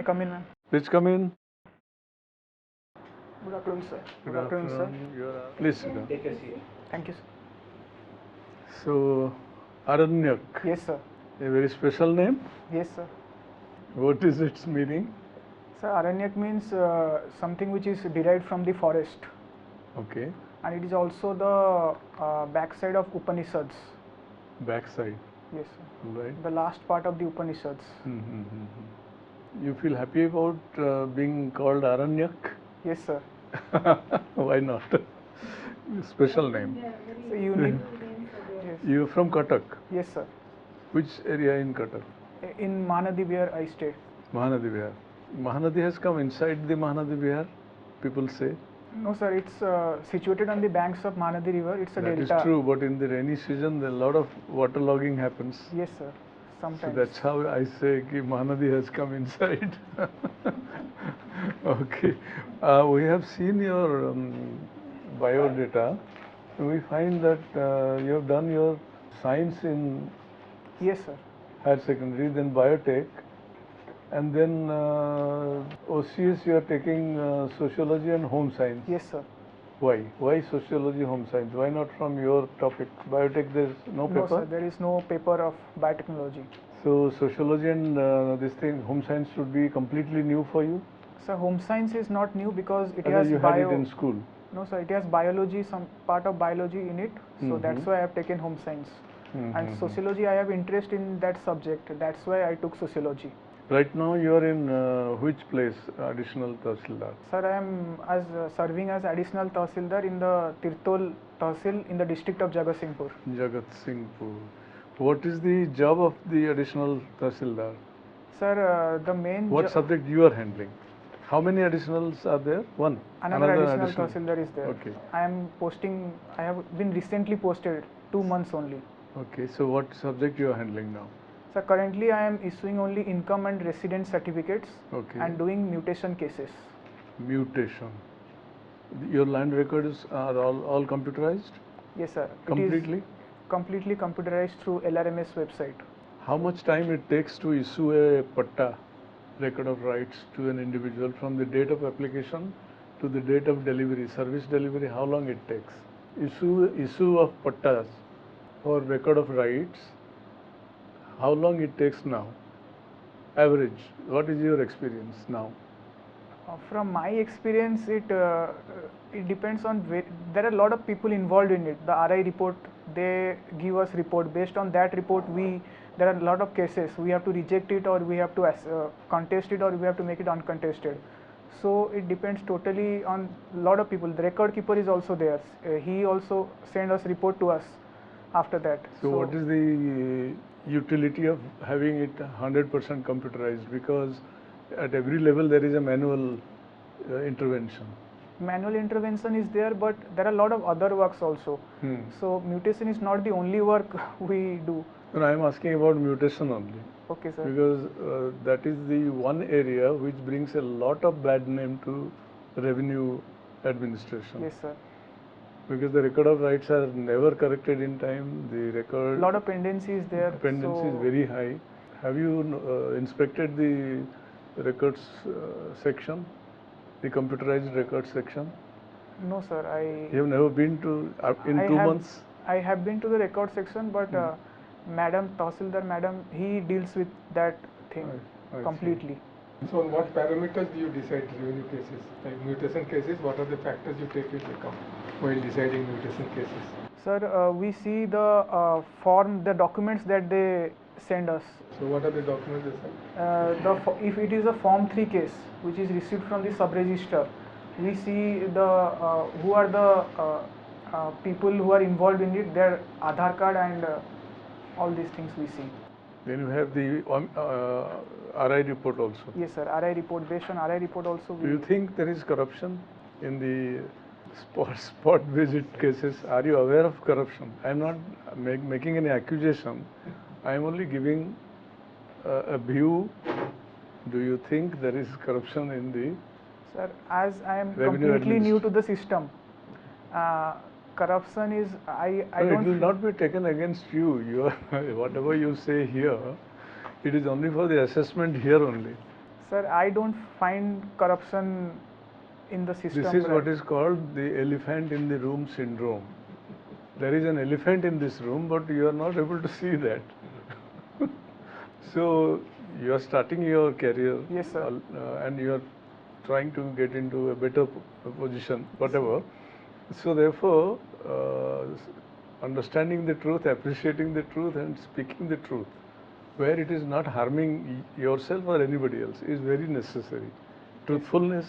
come in, ma'am? Please come in. Good afternoon, sir. Good afternoon. Please sit down. Take a seat. Thank you, sir. So, Aranyak. Yes, sir. A very special name. Yes, sir. What is its meaning? Sir, Aranyak means something which is derived from the forest. Okay. And it is also the backside of Upanishads. Backside. Yes, sir. Right. The last part of the Upanishads. You feel happy about being called Aranyak? Yes, sir. Why not? Special name. So unique. Yes. You are from Cuttack? Yes, sir. Which area in Cuttack? In Mahanadi where I stay. Mahanadi Vihar. Mahanadi has come inside the Mahanadi Vihar, people say. No, sir. It's situated on the banks of Mahanadi River. It's a That delta. is true, but in the rainy season, a lot of waterlogging happens. Yes, sir. So Sometimes. that's how I say ki Mahanadi has come inside. Okay. We have seen your biodata. We find that you have done your science in Yes, sir. higher secondary, then biotech, and then OCS you are taking sociology and home science. Yes, sir. Why? Why sociology, home science? Why not from your topic? Biotech, there is no paper? No, sir. There is no paper of biotechnology. So sociology and this thing, home science should be completely new for you? So home science is not new because it And has you had it in school? No, sir. It has biology, some part of biology in it. So that's why I have taken home science. And sociology, I have interest in that subject. That's why I took sociology. Right now you are in which place, additional Tahsildar? Sir, I am serving as additional Tahsildar in the Tirtol Tahsil in the district of Jagatsinghpur. Jagatsinghpur. What is the job of the additional Tahsildar? Sir, the main What subject you are handling? How many additionals are there? One. Another additional Tahsildar is there. Okay. I have been recently posted 2 months only. Okay, so what subject you are handling now? So currently I am issuing only income and residence certificates and doing mutation cases. Mutation. Your land records are all computerized? Yes, sir. Completely? It is completely computerized through LRMS website. How much time it takes to issue a patta, record of rights, to an individual from the date of application to the date of delivery, service delivery, how long it takes? Issue of pattas for record of rights, how long it takes now? Average. What is your experience now? From my experience, it depends on there are a lot of people involved in it. The RI report, they give us report. Based on that report, there are a lot of cases. We have to reject it, or we have to contest it, or we have to make it uncontested. So it depends totally on a lot of people. The record keeper is also there. He also send us report to us after that. So what is the utility of having it 100% computerized? Because at every level there is a manual intervention. Manual intervention is there, but there are a lot of other works also. So mutation is not the only work we do. No, I am asking about mutation only. Okay, sir. Because that is the one area which brings a lot of bad name to revenue administration. Yes, sir. Because the record of rights are never corrected in time. The record. Lot of pendency is there. Pendency is very high. Have you inspected the records section, the computerized records section? No, sir. You have never been to in 2 months? I have been to the record section, but Madam Tahsildar, Madam, he deals with that thing completely. So on what parameters do you decide revenue cases? Like mutation cases, what are the factors you take into account while deciding mutation cases? Sir, we see the the documents that they send us. So what are the documents they send? If it is a Form 3 case, which is received from the sub-register, we see who are the people who are involved in it, their Aadhaar card and all these things we see. Then you have the RI report also. Yes, sir. RI report. Based on RI report also. Do you think there is corruption in the spot visit cases? Are you aware of corruption? I am not making any accusation. I am only giving a view. Do you think there is corruption in the Sir, as I am completely new to the system, corruption is I no, don't. It will not be taken against you. You are, whatever you say here, it is only for the assessment here only. Sir, I don't find corruption in the system. This is what is called the elephant in the room syndrome. There is an elephant in this room, but you are not able to see that. So you are starting your career. Yes, sir. And you are trying to get into a better position, whatever. So therefore, understanding the truth, appreciating the truth, and speaking the truth, where it is not harming yourself or anybody else, is very necessary. Truthfulness.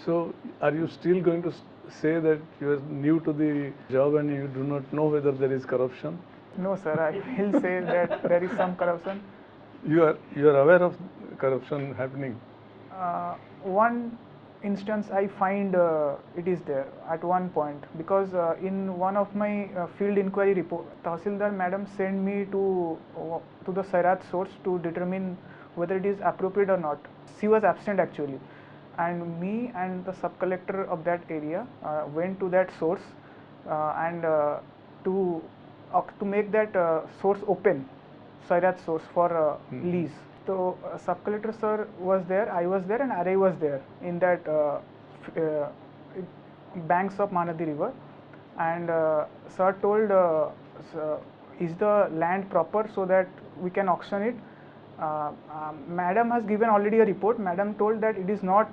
So are you still going to say that you are new to the job and you do not know whether there is corruption? No, sir, I will say that there is some corruption. You are aware of corruption happening? One instance I find it is there at one point, because in one of my field inquiry report, Tahsildar madam sent me to the Sairat source to determine whether it is appropriate or not. She was absent actually, and me and the sub collector of that area went to that source and to make that source open, Sairat source for lease. So sub collector sir was there, I was there, and RI was there in that banks of Mahanadi river, and sir told, is the land proper so that we can auction it? Madam has given already a report. Madam told that it is not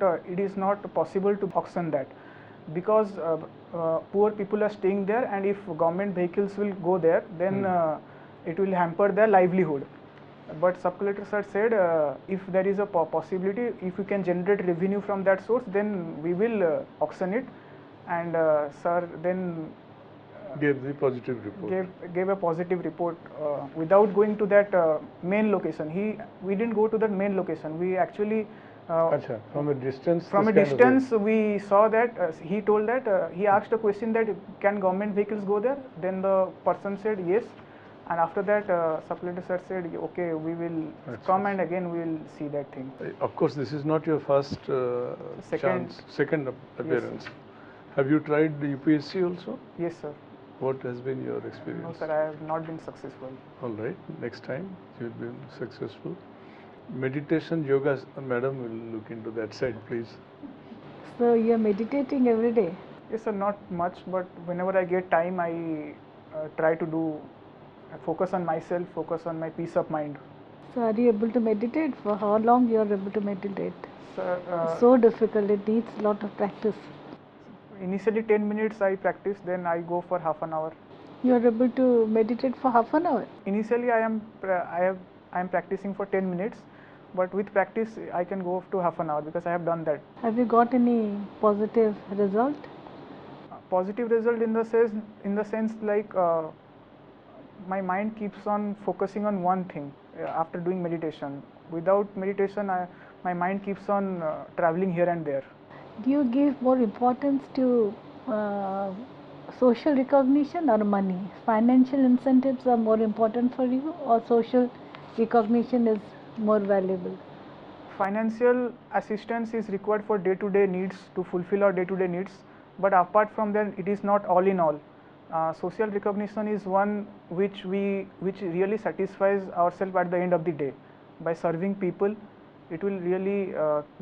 possible to auction that, because poor people are staying there, and if government vehicles will go there, then it will hamper their livelihood. But sub collector sir said, if there is a possibility, if we can generate revenue from that source, then we will auction it. And sir then gave the positive report. Gave a positive report without going to that main location. We didn't go to that main location. We actually from a distance. From a distance, we saw that he told that he asked a question that can government vehicles go there? Then the person said yes. And after that, sub collector sir said, okay, we will come and again we will see that thing. Of course, this is not your first second appearance. Yes, have you tried the UPSC also? Yes, sir. What has been your experience? No, sir, I have not been successful. All right, next time you will be successful. Meditation, yoga, madam will look into that side, please. So you are meditating every day? Yes, sir, not much, but whenever I get time, I try to focus on myself, focus on my peace of mind. So are you able to meditate? For how long you are able to meditate? Sir, it's so difficult, it needs a lot of practice. Initially 10 minutes I practice, then I go for half an hour. You are able to meditate for half an hour? Initially I am practicing for 10 minutes, but with practice I can go up to half an hour, because I have done that. Have you got any positive result? Positive result in the sense like my mind keeps on focusing on one thing after doing meditation. Without meditation, my mind keeps on traveling here and there. Do you give more importance to social recognition or money? Financial incentives are more important for you, or social recognition is more valuable? Financial assistance is required for day-to-day needs, to fulfill our day-to-day needs, but apart from that, it is not all in all. Social recognition is one which really satisfies ourselves at the end of the day. By serving people, it will really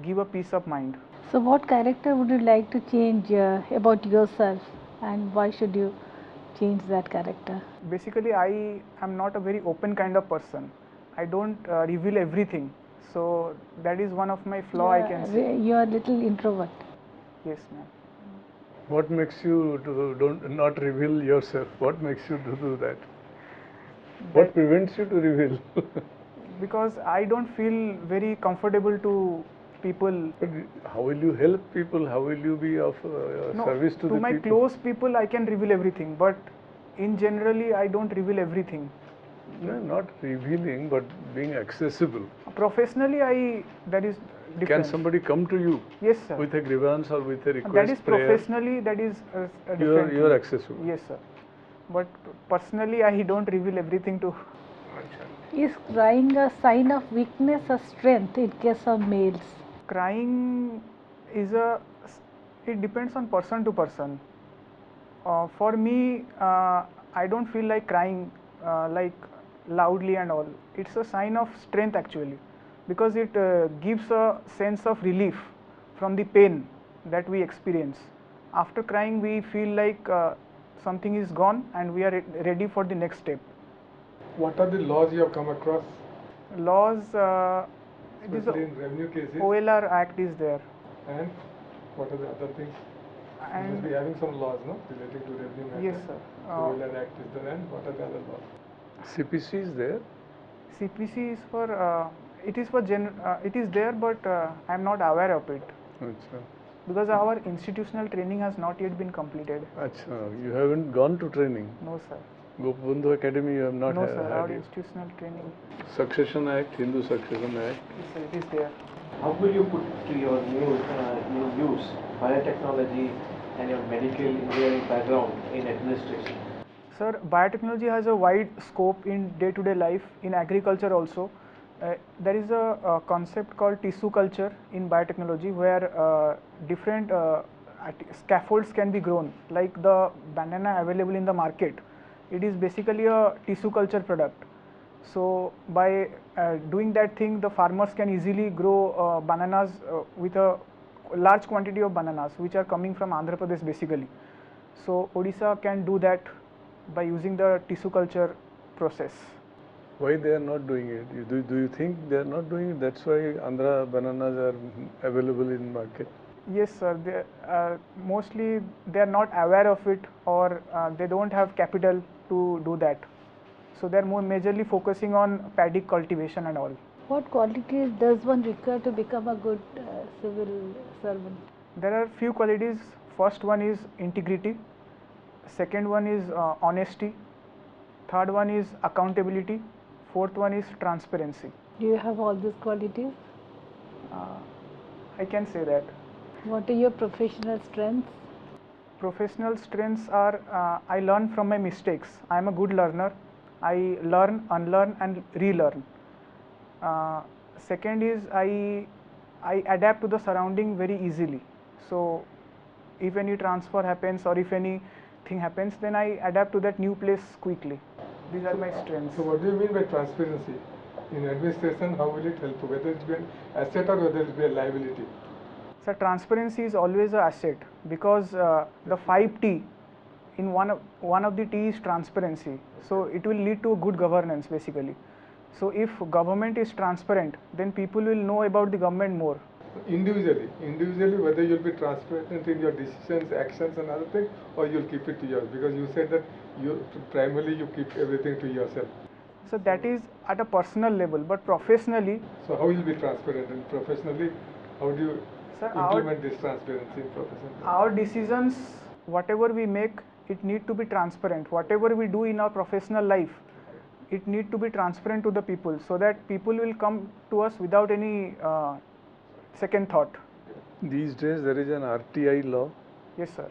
give a peace of mind. So what character would you like to change about yourself, and why should you change that character? Basically, I am not a very open kind of person. I don't reveal everything. So that is one of my flaw, I can say. You are a little introvert. Yes, ma'am. What makes you to not reveal yourself? What makes you to do that? What prevents you to reveal? Because I don't feel very comfortable to people. But how will you help people? How will you be of service to the people? To my close people, I can reveal everything, but in generally, I don't reveal everything. No, not revealing, but being accessible. Professionally, that is different. Can somebody come to you? Yes, sir. With a grievance or with a request? That is prayer? professionally, that is a different You are thing. accessible. Yes, sir. But personally, I don't reveal everything to. Is crying a sign of weakness or strength in case of males? Crying it depends on person to person. For me, I don't feel like crying like loudly and all. It's a sign of strength actually. because it gives a sense of relief from the pain that we experience. After crying, we feel like something is gone and we are ready for the next step. What are the laws you have come across, Laws, it is especially in revenue cases? OLR Act is there. And what are the other things? You And must be having some laws, no, relating to revenue matter. yes, sir. OLR Act is there, and what are the other laws? CPC is there. CPC is for it is for it is there, but I am not aware of it Achha. because our institutional training has not yet been completed. Achha. You haven't gone to training. No, sir. Gopabandhu Academy, you have not No, had sir. Our it. institutional training, Succession Act, Hindu Succession Act. yes, sir, it is there. How will you put to your new use biotechnology and your medical engineering background in administration? Sir, biotechnology has a wide scope in day-to-day life, in agriculture also. There is a concept called tissue culture in biotechnology where different scaffolds can be grown, like the banana available in the market. It is basically a tissue culture product. So by doing that thing, the farmers can easily grow bananas with a large quantity of bananas which are coming from Andhra Pradesh basically. So Odisha can do that by using the tissue culture process. Why they are not doing it? Do you think they are not doing it? That's why Andhra bananas are available in market. Yes, sir. Mostly they are not aware of it, or they don't have capital to do that. So they are more majorly focusing on paddy cultivation and all. What qualities does one require to become a good civil servant? There are few qualities. First one is integrity. Second one is honesty. Third one is accountability. Fourth one is transparency. Do you have all these qualities? I can say that. What are your professional strengths? Professional strengths are I learn from my mistakes. I am a good learner. I learn, unlearn and relearn. Second is I adapt to the surrounding very easily. So if any transfer happens or if anything happens, then I adapt to that new place quickly. These are my strengths. So what do you mean by transparency? In administration, how will it help you? Whether it be an asset or whether it be a liability? So transparency is always an asset because the 5T in one of the T is transparency. So it will lead to good governance basically. So if government is transparent, then people will know about the government more. Individually, whether you'll be transparent in your decisions, actions, and other things, or you'll keep it to yourself, because you said that primarily you keep everything to yourself. So that is at a personal level, but professionally. So how will you be transparent, and professionally, how do you implement this transparency in profession? Our decisions, whatever we make, it need to be transparent. Whatever we do in our professional life, it need to be transparent to the people, so that people will come to us without any second thought. These days there is an RTI law, Yes, sir.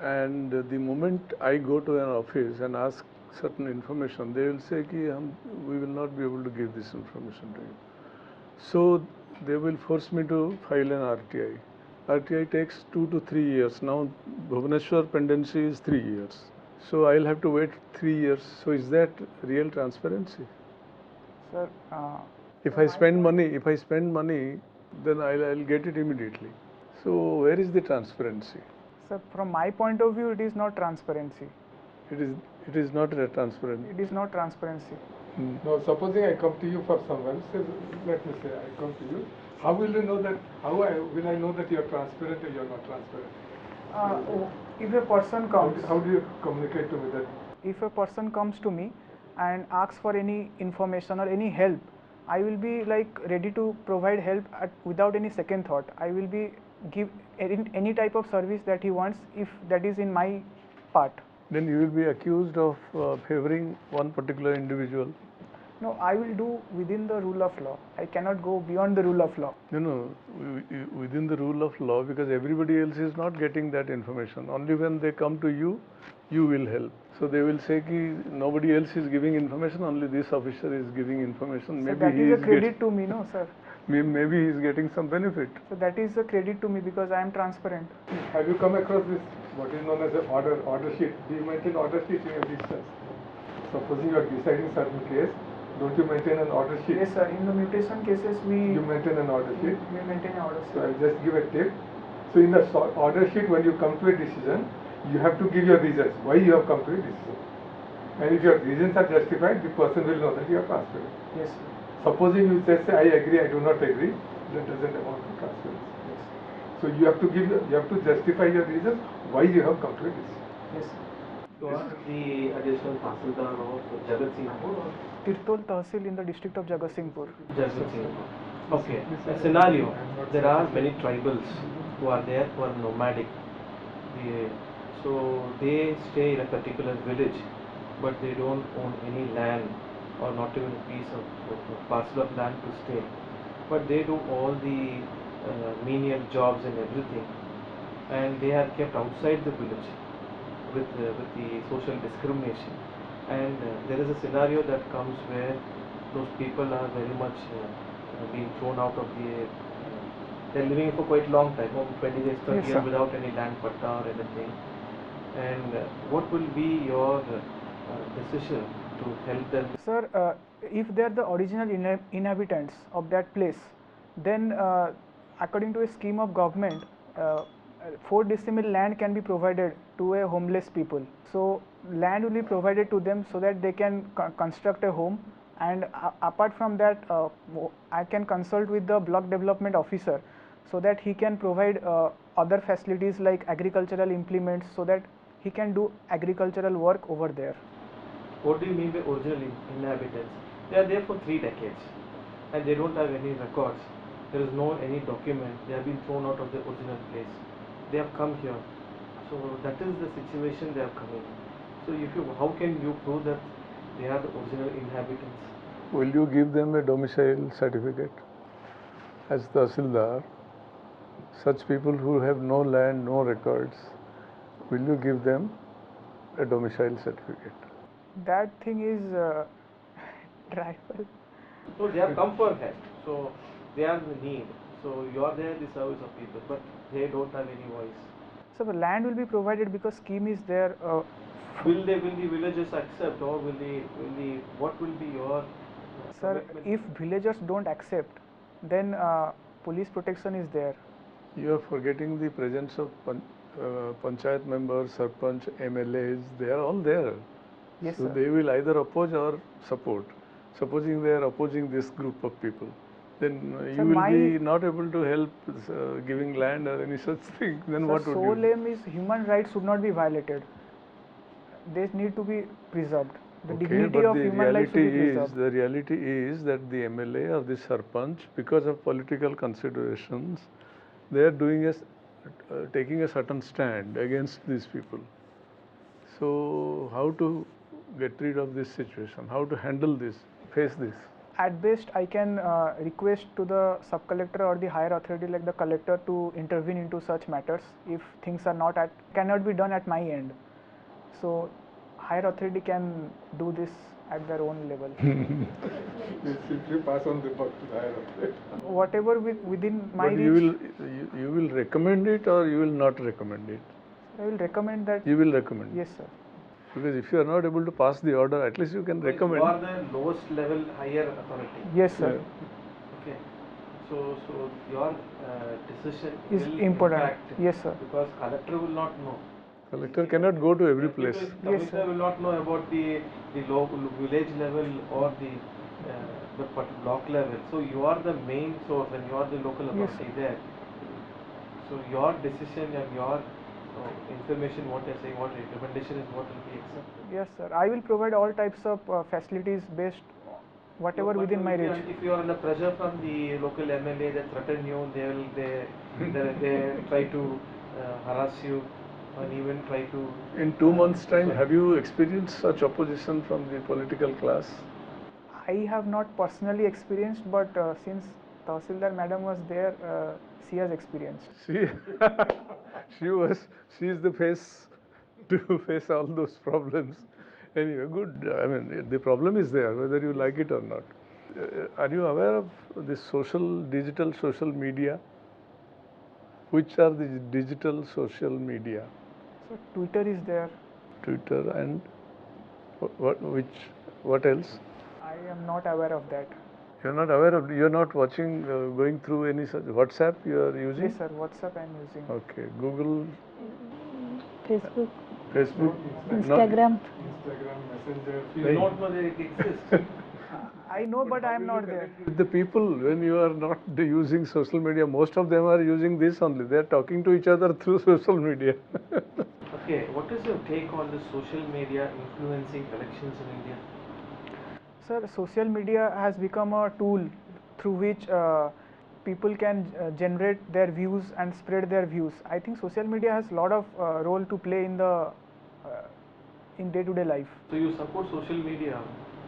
and the moment I go to an office and ask certain information, they will say ki we will not be able to give this information to you. So they will force me to file an RTI. RTI takes 2 to 3 years. Now Bhubaneswar pendency is 3 years. So I'll have to wait 3 years. So is that real transparency? Sir, If I spend money, then I'll get it immediately. So where is the transparency? sir, from my point of view, it is not transparency. It is not a transparency. It is not transparency. Now, supposing I come to you for someone, let me say I come to you, how will you know that, will I know that you are transparent or you are not transparent? If a person comes, How do you communicate to me that? if a person comes to me and asks for any information or any help, I will be like ready to provide help without any second thought. I will be give any type of service that he wants if that is in my part. Then you will be accused of favoring one particular individual. No, I will do within the rule of law. I cannot go beyond the rule of law. No, within the rule of law, because everybody else is not getting that information. Only when they come to you, you will help. So they will say ki nobody else is giving information, only this officer is giving information. So Maybe that he is a credit to me, no, sir. Maybe he is getting some benefit. So that is a credit to me because I am transparent. Have you come across this, what is known as an order sheet? Do you maintain order sheet in your decisions? Supposing you are deciding certain case, Don't you maintain an order sheet? Yes, sir. In the mutation cases, You maintain an order sheet? we maintain an order So sheet. I'll just give a tip. So in the order sheet, when you come to a decision, you have to give your reasons why you have come to a decision. And if your reasons are justified, the person will know that you are transparent. Yes, sir. Supposing you just say, I agree, I do not agree, that doesn't amount to transparency. Yes. So you have to justify your reasons why you have come to a decision. Yes, sir. You are the additional Tahsildar of Jagat Singhpur or Tirtol Tahsil in the district of Jagatsinghpur. Jagat Singhpur? Okay, a scenario. There are many tribals who are there who are nomadic. So they stay in a particular village, but they don't own any land or not even a piece of a parcel of land to stay. But they do all the menial jobs and everything, and they are kept outside the village with the social discrimination. And there is a scenario that comes where those people are very much being thrown out of the. They're living for quite a long time, over 20 days, 30 Yes, years sir. without any land patta or anything. And what will be your decision to help them? Sir, if they are the original inhabitants of that place, then according to a scheme of government, 4 decimal land can be provided to a homeless people. So land will be provided to them so that they can construct a home. And apart from that, I can consult with the block development officer so that he can provide other facilities like agricultural implements so that he can do agricultural work over there. What do you mean by original inhabitants? They are there for 3 decades and they don't have any records. There is no any document. They have been thrown out of the original place. They have come here. So that is the situation they are coming. So how can you prove that they are the original inhabitants? Will you give them a domicile certificate? As Tahsildar, such people who have no land, no records, will you give them a domicile certificate? That thing is tribal. So they have come for help. So they are in need. So you are there in the service of people, but they don't have any voice. So the land will be provided because scheme is there. Will the villagers accept, or what will be your Sir, commitment? if villagers don't accept, then police protection is there. You are forgetting the presence of panchayat members, sarpanch, MLAs. They are all there. Yes, So sir. they will either oppose or support. Supposing they are opposing this group of people, then you will be not able to help giving land or any such thing. Then Sir, what would you sole do? aim is human rights should not be violated. They need to be preserved. The Okay, dignity but of human life should be preserved. the reality is that the MLA or the sarpanch, because of political considerations, they are taking a certain stand against these people. So how to get rid of this situation? How to handle this, face this? At best, I can request to the sub-collector or the higher authority like the collector to intervene into such matters if things are cannot be done at my end. So higher authority can do this at their own level. You simply pass on the buck to the higher authority. Whatever within my But reach, you will recommend it or you will not recommend it? I will recommend that. You will recommend. Yes, sir. Because if you are not able to pass the order, at least you can recommend. You are the lowest level higher authority. Yes, sir. Okay. So your decision Is will important. impact. Yes, sir. Because collector will not know. Collector cannot go to every place. Yes, Commissioner sir. will not know about the local village level or the block level. So you are the main source and you are the local Yes, authority there. So your decision and your information, what you're saying, what recommendation is what will be accepted. Yes, sir. I will provide all types of facilities based whatever within my reach. If you are under pressure from the local MLA, they threaten you, they try to harass you, and even try to. In 2 months' time, have you experienced such opposition from the political class? I have not personally experienced, but since Tahsildar madam was there, she has experienced. She, she is the face to face all those problems. Anyway, good. I mean, the problem is there, whether you like it or not. Are you aware of this digital social media? Which are the digital social media? So Twitter is there. Twitter and what else? I am not aware of that. You're not aware of, you're not watching, going through any such WhatsApp you are using? Yes, sir. WhatsApp I am using. Okay. Google, Facebook, Facebook, Instagram. Instagram, Messenger. You do not know that it exists. I know, but I am not there. With the people, when you are not using social media, most of them are using this only. They are talking to each other through social media. Okay, what is your take on the social media influencing elections in India? Sir, social media has become a tool through which people can generate their views and spread their views. I think social media has a lot of role to play in the in day-to-day life. So you support social media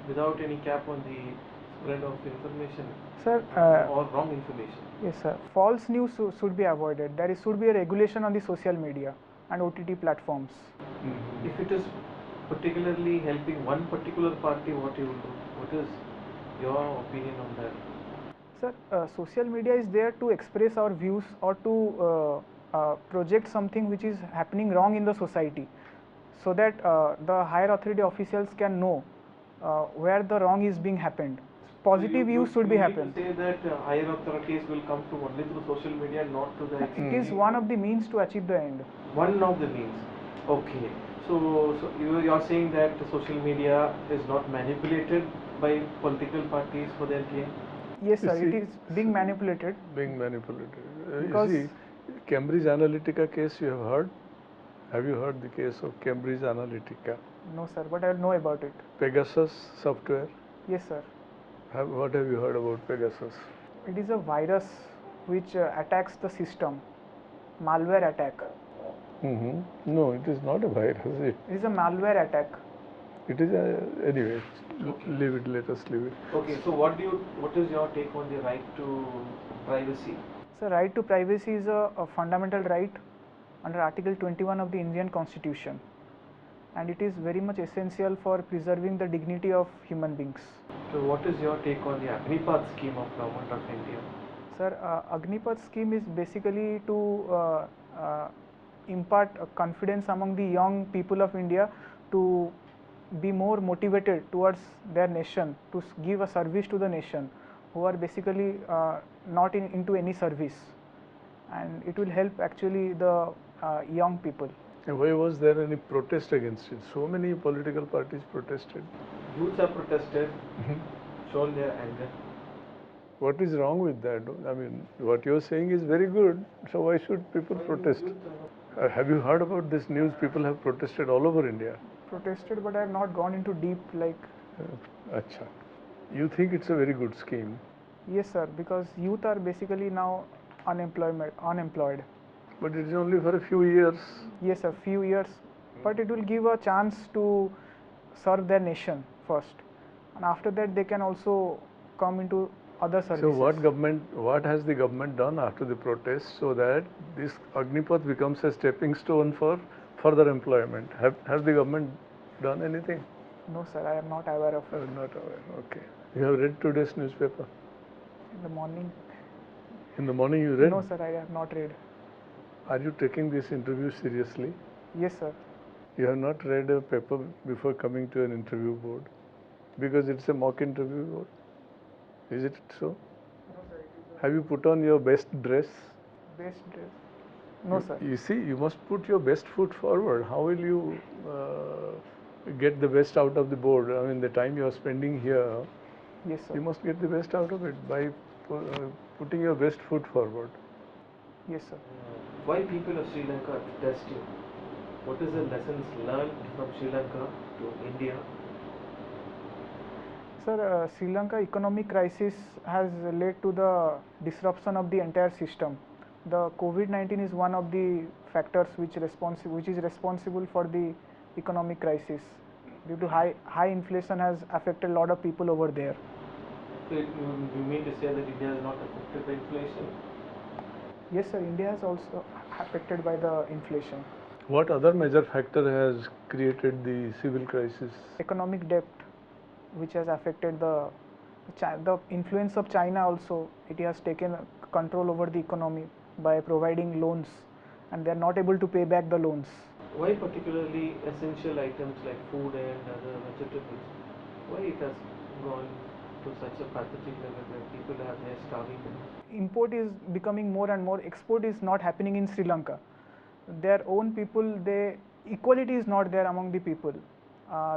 without any cap on the spread of information Sir, or wrong information? yes, sir. False news should be avoided. There should be a regulation on the social media and OTT platforms. If it is particularly helping one particular party, what you will do? What is your opinion on that? Sir, social media is there to express our views or to project something which is happening wrong in the society, so that the higher authority officials can know where the wrong is being happened. Positive use should be happened. Say that higher authorities will come to only through social media, not to the It is one of the means to achieve the end. One of the means. Okay. So you are saying that the social media is not manipulated by political parties for their gain? Yes, sir. You It see, is being manipulated. being manipulated. Because- You see, Cambridge Analytica case you have heard? Have you heard the case of Cambridge Analytica? No, sir. But I know about it. Pegasus software. Yes, sir. What have you heard about Pegasus? It is a virus which attacks the system. Malware attack. No, it is not a virus. It is a malware attack. It is anyway. Leave it. Let us leave it. Okay. So what is your take on the right to privacy? So, right to privacy is a fundamental right under Article 21 of the Indian Constitution, and it is very much essential for preserving the dignity of human beings. So what is your take on the Agnipath scheme of Government of India? Sir, Agnipath scheme is basically to impart confidence among the young people of India to be more motivated towards their nation, to give a service to the nation, who are basically not into any service, and it will help actually the young people. And why was there any protest against it? So many political parties protested. Youths have protested, shown their anger. What is wrong with that? I mean, what you are saying is very good. So why should people protest? Have you heard about this news? People have protested all over India. Protested, but I have not gone into deep like. Acha. You think it's a very good scheme? Yes, sir, because youth are basically now unemployed. But it is only for a few years. Yes, a few years, but it will give a chance to serve their nation first, and after that they can also come into other services. So what has the government done after the protest so that this Agnipath becomes a stepping stone for further employment? Has the government done anything? No, sir, I am not aware of it. Not aware. Okay. You have read today's newspaper? In the morning. In the morning you read? No, sir, I have not read. Are you taking this interview seriously? Yes, sir. You have not read a paper before coming to an interview board? Because it's a mock interview board. Is it so? No, sir, it is Have you put on your best dress? best dress. No, sir. You see, you must put your best foot forward. How will you get the best out of the board? I mean, the time you are spending here, Yes, sir. you must get the best out of it by putting your best foot forward. Yes, sir. Why people of Sri Lanka test you? What is the lessons learned from Sri Lanka to India? Sir, Sri Lanka economic crisis has led to the disruption of the entire system. The COVID-19 is one of the factors which is responsible for the economic crisis. Due to high inflation has affected a lot of people over there. So you mean to say that India is not affected by inflation? Yes, sir. India is also affected by the inflation. What other major factor has created the civil crisis? Economic debt, which has affected the influence of China also. It has taken control over the economy by providing loans, and they are not able to pay back the loans. Why particularly essential items like food and other vegetables? Why it has gone to such a pathetic level where people are there starving. Import is becoming more and more, export is not happening in Sri Lanka. Their own people, equality is not there among the people.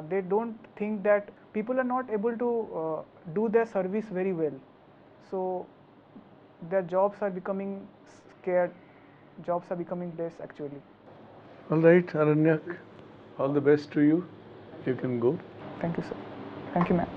They don't think that people are not able to do their service very well. So their jobs are becoming scared, jobs are becoming less actually. All right, Aranyak, all the best to you. You can go. Thank you, sir. Thank you, ma'am.